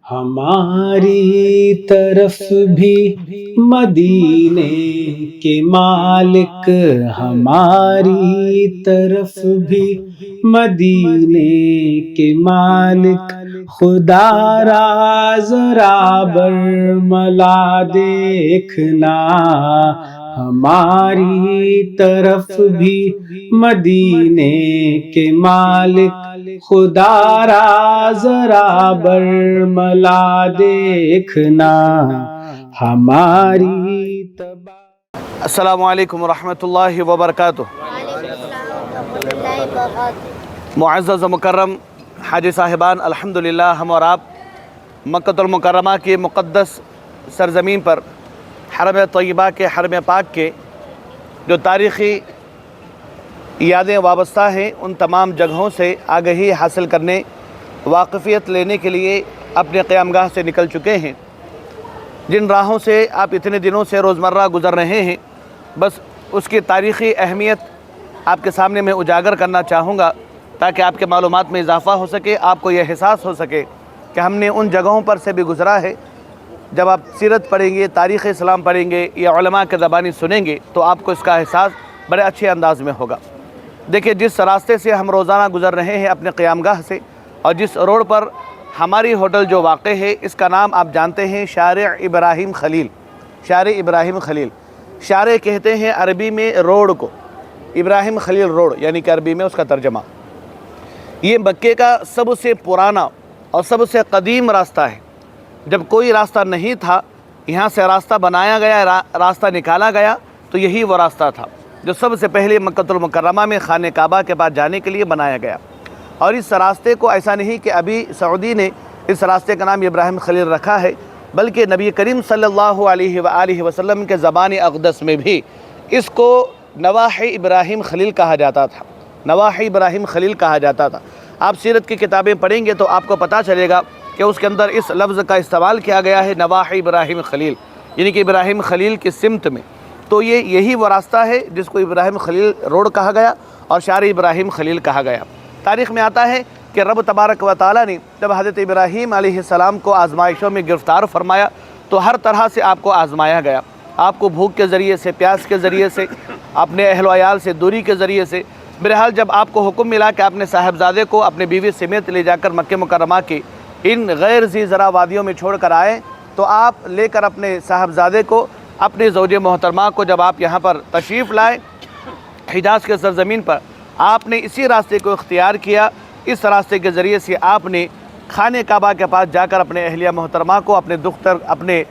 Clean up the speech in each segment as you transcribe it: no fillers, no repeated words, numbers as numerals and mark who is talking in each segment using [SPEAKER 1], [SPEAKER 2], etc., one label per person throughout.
[SPEAKER 1] ہماری طرف بھی مدینے کے مالک، ہماری طرف بھی مدینے کے مالک، خدا را ذرا برملا دیکھنا، ہماری طرف بھی مدینے کے مالک، خدا را ذرا برملا دیکھنا، ہماری تباہ۔
[SPEAKER 2] السلام علیکم ورحمۃ اللہ وبرکاتہ۔ معزز و مکرم حاجی صاحبان، الحمدللہ ہم اور آپ مکہ المکرمہ کی مقدس سرزمین پر حرم طیبہ کے حرم پاک کے جو تاریخی یادیں وابستہ ہیں ان تمام جگہوں سے آگہی حاصل کرنے، واقفیت لینے کے لیے اپنے قیام گاہ سے نکل چکے ہیں۔ جن راہوں سے آپ اتنے دنوں سے روزمرہ گزر رہے ہیں، بس اس کی تاریخی اہمیت آپ کے سامنے میں اجاگر کرنا چاہوں گا تاکہ آپ کے معلومات میں اضافہ ہو سکے، آپ کو یہ احساس ہو سکے کہ ہم نے ان جگہوں پر سے بھی گزرا ہے۔ جب آپ سیرت پڑھیں گے، تاریخ اسلام پڑھیں گے یا علماء کے زبانی سنیں گے تو آپ کو اس کا احساس بڑے اچھے انداز میں ہوگا۔ دیکھیں، جس راستے سے ہم روزانہ گزر رہے ہیں اپنے قیام گاہ سے، اور جس روڈ پر ہماری ہوٹل جو واقع ہے، اس کا نام آپ جانتے ہیں شارع ابراہیم خلیل۔ شارع ابراہیم خلیل، شارع کہتے ہیں عربی میں روڈ کو، ابراہیم خلیل روڈ یعنی کہ عربی میں اس کا ترجمہ۔ یہ مکے کا سب سے پرانا اور سب سے قدیم راستہ ہے۔ جب کوئی راستہ نہیں تھا، یہاں سے راستہ بنایا گیا، راستہ نکالا گیا، تو یہی وہ راستہ تھا جو سب سے پہلے مکہ المکرمہ میں خانہ کعبہ کے پاس جانے کے لیے بنایا گیا۔ اور اس راستے کو ایسا نہیں کہ ابھی سعودی نے اس راستے کا نام ابراہیم خلیل رکھا ہے، بلکہ نبی کریم صلی اللہ علیہ وآلہ وسلم کے زبان اقدس میں بھی اس کو نواحِ ابراہیم خلیل کہا جاتا تھا۔ نواحِ ابراہیم خلیل کہا جاتا تھا۔ آپ سیرت کی کتابیں پڑھیں گے تو آپ کو پتہ چلے گا کہ اس کے اندر اس لفظ کا استعمال کیا گیا ہے، نواحِ ابراہیم خلیل، یعنی کہ ابراہیم خلیل کی سمت میں۔ تو یہی وہ راستہ ہے جس کو ابراہیم خلیل روڈ کہا گیا اور شارع ابراہیم خلیل کہا گیا۔ تاریخ میں آتا ہے کہ رب تبارک و تعالیٰ نے جب حضرت ابراہیم علیہ السلام کو آزمائشوں میں گرفتار فرمایا تو ہر طرح سے آپ کو آزمایا گیا۔ آپ کو بھوک کے ذریعے سے، پیاس کے ذریعے سے، اپنے اہل و عیال سے دوری کے ذریعے سے۔ بہرحال جب آپ کو حکم ملا کہ اپنے صاحبزادے کو اپنے بیوی سمیت لے جا کر مکہ مکرمہ کی ان غیر ذی زرع وادیوں میں چھوڑ کر آئے، تو آپ لے کر اپنے صاحبزادے کو، اپنی زوج محترمہ کو جب آپ یہاں پر تشریف لائے حجاز کے سرزمین پر، آپ نے اسی راستے کو اختیار کیا۔ اس راستے کے ذریعے سے آپ نے خانہ کعبہ کے پاس جا کر اپنے اہلیہ محترمہ کو، اپنے دختر، اپنے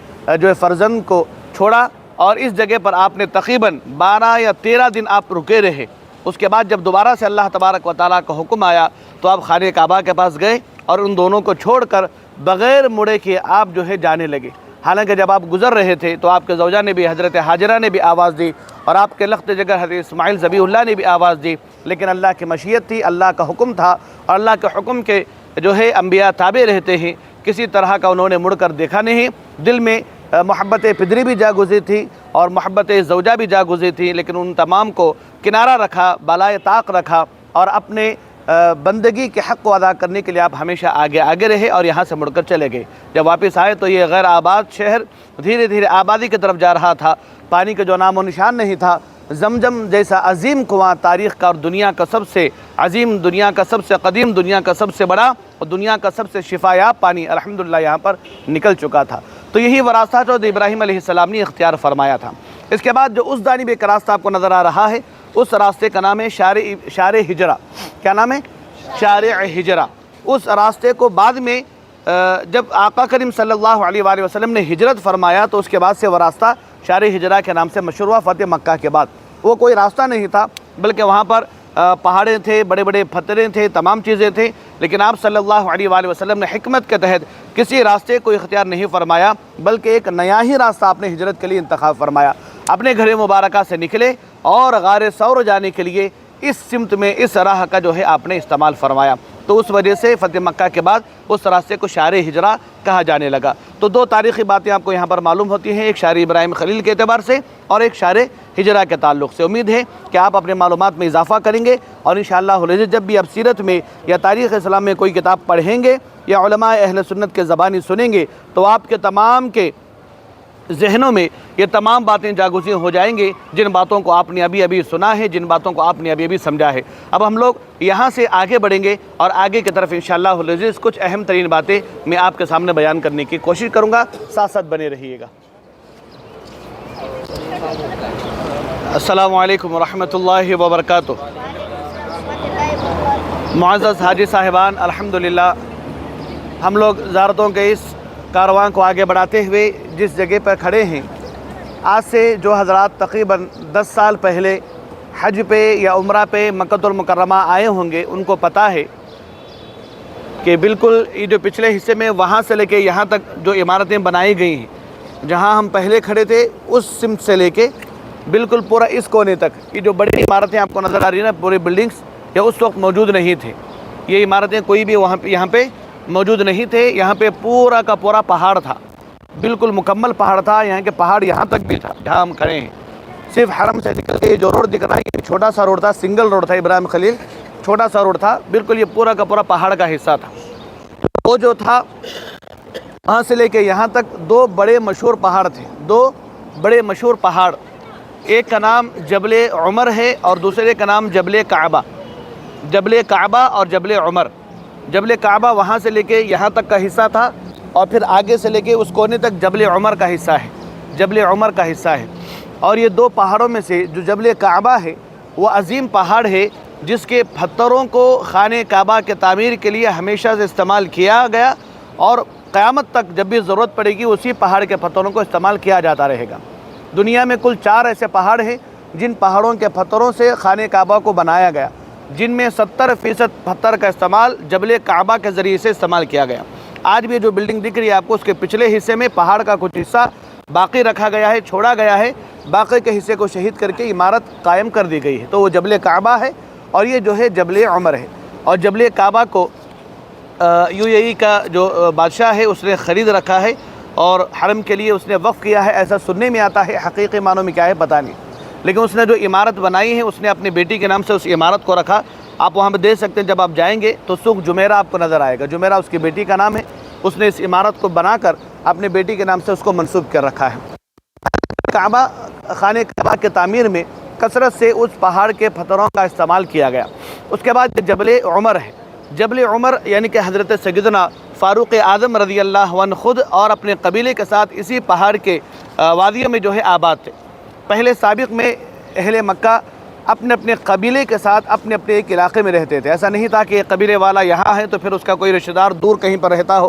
[SPEAKER 2] فرزند کو چھوڑا، اور اس جگہ پر آپ نے تقریباً 12 یا 13 دن آپ رکے رہے۔ اس کے بعد جب دوبارہ سے اللہ تبارک و تعالیٰ کا حکم آیا تو آپ خانہ کعبہ کے پاس گئے اور ان دونوں کو چھوڑ کر بغیر مڑے کے آپ جانے لگے۔ حالانکہ جب آپ گزر رہے تھے تو آپ کے زوجہ نے بھی، حضرت ہاجرہ نے بھی آواز دی، اور آپ کے لخت جگر حضرت اسماعیل ذبیح اللہ نے بھی آواز دی، لیکن اللہ کی مشیت تھی، اللہ کا حکم تھا، اور اللہ کے حکم کے انبیاء تابع رہتے ہیں۔ کسی طرح کا انہوں نے مڑ کر دیکھا نہیں۔ دل میں محبت پدری بھی جا گزری تھی اور محبت زوجہ بھی جا گزری تھی، لیکن ان تمام کو کنارہ رکھا، بالائے طاق رکھا، اور اپنے بندگی کے حق کو ادا کرنے کے لیے آپ ہمیشہ آگے رہے اور یہاں سے مڑ کر چلے گئے۔ جب واپس آئے تو یہ غیر آباد شہر دھیرے دھیرے آبادی کی طرف جا رہا تھا، پانی کا جو نام و نشان نہیں تھا۔ زمزم جیسا عظیم کنواں، تاریخ کا اور دنیا کا سب سے عظیم، دنیا کا سب سے قدیم، دنیا کا سب سے بڑا اور دنیا کا سب سے شفا یاب پانی الحمدللہ یہاں پر نکل چکا تھا۔ تو یہی وہ راستہ جو ابراہیم علیہ السلام نے اختیار فرمایا تھا۔ اس کے بعد جو اس جانب ایک راستہ آپ کو نظر آ رہا ہے، اس راستے کا نام ہے شارع ہجرہ۔ کیا نام ہے؟ شارع ہجرہ۔ اس راستے کو بعد میں جب آقا کریم صلی اللہ علیہ وآلہ وسلم نے ہجرت فرمایا تو اس کے بعد سے وہ راستہ شارع ہجرہ کے نام سے مشہور ہوا۔ فتح مکہ کے بعد وہ کوئی راستہ نہیں تھا، بلکہ وہاں پر پہاڑیں تھے، بڑے بڑے پتھریں تھے، تمام چیزیں تھیں، لیکن آپ صلی اللہ علیہ وآلہ وسلم نے حکمت کے تحت کسی راستے کو اختیار نہیں فرمایا، بلکہ ایک نیا ہی راستہ آپ نے ہجرت کے لیے انتخاب فرمایا۔ اپنے گھر مبارکہ سے نکلے اور غار ثور جانے کے لیے اس سمت میں، اس راہ کا آپ نے استعمال فرمایا۔ تو اس وجہ سے فتح مکہ کے بعد اس راستے کو شارع ہجرہ کہا جانے لگا۔ تو دو تاریخی باتیں آپ کو یہاں پر معلوم ہوتی ہیں، ایک شارع ابراہیم خلیل کے اعتبار سے اور ایک شارع ہجرہ کے تعلق سے۔ امید ہے کہ آپ اپنے معلومات میں اضافہ کریں گے، اور انشاءاللہ جب بھی آپ سیرت میں یا تاریخ اسلام میں کوئی کتاب پڑھیں گے یا علماء اہل سنت کے زبانی سنیں گے تو آپ کے تمام کے ذہنوں میں یہ تمام باتیں جاگزیں ہو جائیں گے جن باتوں کو آپ نے ابھی سنا ہے، جن باتوں کو آپ نے ابھی سمجھا ہے۔ اب ہم لوگ یہاں سے آگے بڑھیں گے اور آگے کی طرف انشاءاللہ العزیز کچھ اہم ترین باتیں میں آپ کے سامنے بیان کرنے کی کوشش کروں گا، ساتھ ساتھ بنے رہیے گا۔ السلام علیکم ورحمۃ اللہ وبرکاتہ۔ معزز حاجی صاحبان، الحمدللہ ہم لوگ زیارتوں کے اس کارواں کو آگے بڑھاتے ہوئے جس جگہ پر کھڑے ہیں، آج سے جو حضرات تقریباً 10 سال پہلے حج پہ یا عمرہ پہ مکہ المکرمہ آئے ہوں گے، ان کو پتہ ہے کہ بالکل یہ جو پچھلے حصے میں وہاں سے لے کے یہاں تک جو عمارتیں بنائی گئی ہیں، جہاں ہم پہلے کھڑے تھے اس سمت سے لے کے بالکل پورا اس کونے تک، یہ جو بڑی عمارتیں آپ کو نظر آ رہی ہیں نا، پورے بلڈنگز یہ اس وقت موجود نہیں تھے۔ یہ عمارتیں کوئی بھی یہاں پہ موجود نہیں تھے۔ یہاں پہ پورا کا پورا پہاڑ تھا، بالکل مکمل پہاڑ تھا۔ یہاں کے پہاڑ یہاں تک بھی تھا جہاں ہم کھڑے ہیں۔ صرف حرم سے نکل کے جو روڈ دکھ رہا ہے یہ چھوٹا سا روڈ تھا، سنگل روڈ تھا، ابراہیم خلیل چھوٹا سا روڈ تھا، بالکل یہ پورا کا پورا پہاڑ کا حصہ تھا۔ وہ جو تھا وہاں سے لے کے یہاں تک 2 بڑے مشہور پہاڑ تھے، 2 بڑے مشہور پہاڑ، ایک کا نام جبل عمر ہے اور دوسرے کا نام جبل کعبہ۔ جبل کعبہ اور جبل عمر۔ جبل کعبہ وہاں سے لے کے یہاں تک کا حصہ تھا اور پھر آگے سے لے کے اس کونے تک جبل عمر کا حصہ ہے، جبل عمر کا حصہ ہے۔ اور یہ 2 پہاڑوں میں سے جو جبل کعبہ ہے وہ عظیم پہاڑ ہے جس کے پتھروں کو خانہ کعبہ کے تعمیر کے لیے ہمیشہ سے استعمال کیا گیا اور قیامت تک جب بھی ضرورت پڑے گی اسی پہاڑ کے پتھروں کو استعمال کیا جاتا رہے گا۔ دنیا میں کل 4 ایسے پہاڑ ہیں جن پہاڑوں کے پتھروں سے خانہ کعبہ کو بنایا گیا، جن میں 70% پتھر کا استعمال جبل کعبہ کے ذریعے سے استعمال کیا گیا۔ آج بھی جو بلڈنگ دکھ رہی ہے آپ کو، اس کے پچھلے حصے میں پہاڑ کا کچھ حصہ باقی رکھا گیا ہے، چھوڑا گیا ہے، باقی کے حصے کو شہید کر کے عمارت قائم کر دی گئی ہے۔ تو وہ جبل کعبہ ہے اور یہ جو ہے جبل عمر ہے۔ اور جبل کعبہ کو UAE کا جو بادشاہ ہے اس نے خرید رکھا ہے اور حرم کے لیے اس نے وقف کیا ہے، ایسا سننے میں آتا ہے، حقیقی معنوں میں کیا ہے پتہ نہیں۔ لیکن اس نے جو عمارت بنائی ہے اس نے اپنی بیٹی کے نام سے اس عمارت کو رکھا۔ آپ وہاں پہ دیکھ سکتے ہیں، جب آپ جائیں گے تو سوق جمیرہ آپ کو نظر آئے گا، جمیرہ اس کی بیٹی کا نام ہے۔ اس نے اس عمارت کو بنا کر اپنے بیٹی کے نام سے اس کو منسوب کر رکھا ہے۔ کعبہ، خانہ کعبہ کے تعمیر میں کثرت سے اس پہاڑ کے پتھروں کا استعمال کیا گیا۔ اس کے بعد جبل عمر ہے۔ جبل عمر یعنی کہ حضرت سیدنا فاروق اعظم رضی اللہ عنہ خود اور اپنے قبیلے کے ساتھ اسی پہاڑ کے وادیوں میں جو ہے آباد تھے۔ پہلے سابق میں اہل مکہ اپنے اپنے قبیلے کے ساتھ اپنے اپنے ایک علاقے میں رہتے تھے۔ ایسا نہیں تھا کہ ایک قبیلے والا یہاں ہے تو پھر اس کا کوئی رشتہ دار دور کہیں پر رہتا ہو،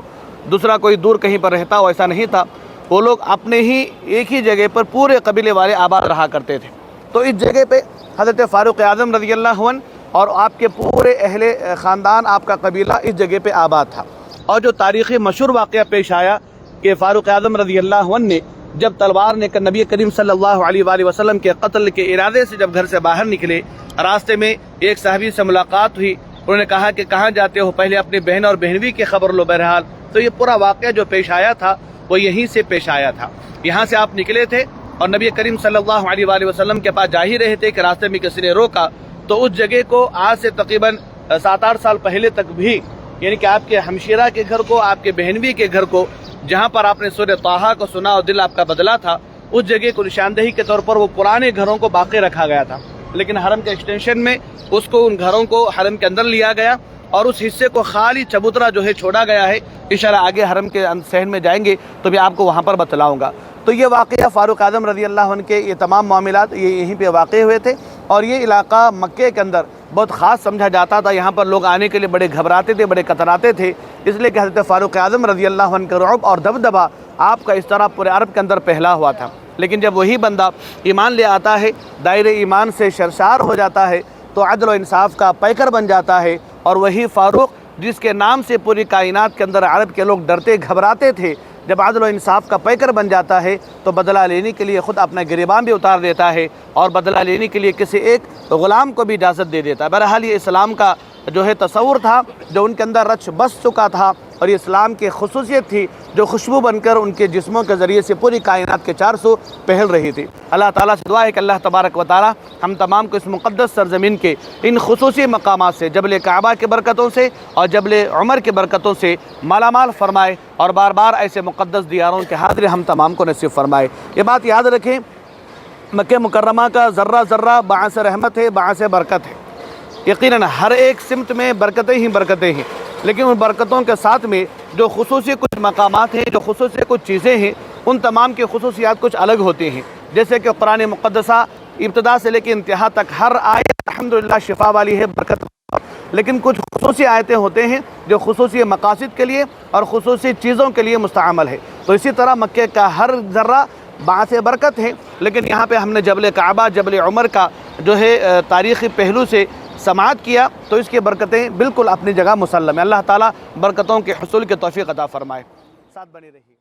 [SPEAKER 2] دوسرا کوئی دور کہیں پر رہتا ہو، ایسا نہیں تھا۔ وہ لوگ اپنے ہی ایک ہی جگہ پر پورے قبیلے والے آباد رہا کرتے تھے۔ تو اس جگہ پہ حضرت فاروق اعظم رضی اللہ عنہ اور آپ کے پورے اہل خاندان، آپ کا قبیلہ اس جگہ پہ آباد تھا۔ اور جو تاریخی مشہور واقعہ پیش آیا کہ فاروق اعظم رضی اللہ عنہ نے جب تلوار نے نبی کریم صلی اللہ علیہ وآلہ وسلم کے قتل کے ارادے سے جب گھر سے باہر نکلے، راستے میں ایک صحابی سے ملاقات ہوئی، انہوں نے کہا کہ کہاں جاتے ہو، پہلے اپنی بہن اور بہنوی کی خبر لو۔ بہرحال تو یہ پورا واقعہ جو پیش آیا تھا وہ یہیں سے پیش آیا تھا۔ یہاں سے آپ نکلے تھے اور نبی کریم صلی اللہ علیہ وآلہ وسلم کے پاس جا ہی رہے تھے کہ راستے میں کسی نے روکا، تو اس جگہ کو آج سے تقریباً 7-8 سال پہلے تک بھی، یعنی کہ آپ کے ہمشیرہ کے گھر کو، آپ کے بہنوی کے گھر کو، جہاں پر آپ نے سورہ طٰہٰ کو سنا اور دل آپ کا بدلا تھا، اس جگہ کو نشاندہی کے طور پر وہ پرانے گھروں کو باقی رکھا گیا تھا۔ لیکن حرم کے ایکسٹینشن میں اس کو، ان گھروں کو حرم کے اندر لیا گیا اور اس حصے کو خالی چبوترا جو ہے چھوڑا گیا ہے۔ انشاءاللہ آگے حرم کے صحن میں جائیں گے تو بھی آپ کو وہاں پر بتلاؤں گا۔ تو یہ واقعہ فاروق اعظم رضی اللہ عنہ کے یہ تمام معاملات یہ یہیں پہ واقع ہوئے تھے اور یہ علاقہ مکے کے اندر بہت خاص سمجھا جاتا تھا۔ یہاں پر لوگ آنے کے لیے بڑے گھبراتے تھے، بڑے کتراتے تھے، اس لیے کہ حضرت فاروق اعظم رضی اللہ عنہ کا رعب اور دبدبہ آپ کا اس طرح پورے عرب کے اندر پھیلا ہوا تھا۔ لیکن جب وہی بندہ ایمان لے آتا ہے، دائرہ ایمان سے سرشار ہو جاتا ہے، تو عدل و انصاف کا پیکر بن جاتا ہے۔ اور وہی فاروق جس کے نام سے پوری کائنات کے اندر عرب کے لوگ ڈرتے گھبراتے تھے، جب عدل و انصاف کا پیکر بن جاتا ہے تو بدلہ لینے کے لیے خود اپنا گریبان بھی اتار دیتا ہے اور بدلہ لینے کے لیے کسی ایک غلام کو بھی اجازت دے دیتا ہے۔ بہرحال یہ اسلام کا جو ہے تصور تھا جو ان کے اندر رچ بس چکا تھا، اور یہ اسلام کی خصوصیت تھی جو خوشبو بن کر ان کے جسموں کے ذریعے سے پوری کائنات کے 400 پھیل رہی تھی۔ اللہ تعالیٰ سے دعا ہے کہ اللہ تبارک و تعالیٰ ہم تمام کو اس مقدس سرزمین کے ان خصوصی مقامات سے، جبل کعبہ کی برکتوں سے اور جبل عمر کی برکتوں سے مالا مال فرمائے، اور بار بار ایسے مقدس دیاروں کے حاضری ہم تمام کو نصیب فرمائے۔ یہ بات یاد رکھیں، مکہ مکرمہ کا ذرہ ذرہ باعث رحمت ہے، باعث برکت ہے۔ یقیناً ہر ایک سمت میں برکتیں ہی برکتیں ہیں، لیکن ان برکتوں کے ساتھ میں جو خصوصی کچھ مقامات ہیں، جو خصوصی کچھ چیزیں ہیں، ان تمام کی خصوصیات کچھ الگ ہوتی ہیں۔ جیسے کہ قرآن مقدسہ ابتدا سے لے کے انتہا تک ہر آیت الحمدللہ شفا والی ہے، برکت، لیکن کچھ خصوصی آیتیں ہوتے ہیں جو خصوصی مقاصد کے لیے اور خصوصی چیزوں کے لیے مستعمل ہے۔ تو اسی طرح مکہ کا ہر ذرہ باعث برکت ہے، لیکن یہاں پہ ہم نے جبل کعبہ، جبل عمر کا جو ہے تاریخی پہلو سے سماعت کیا، تو اس کی برکتیں بالکل اپنی جگہ مسلم ہے۔ اللہ تعالیٰ برکتوں کے حصول کے توفیق عطا فرمائے۔ ساتھ بنی رہی۔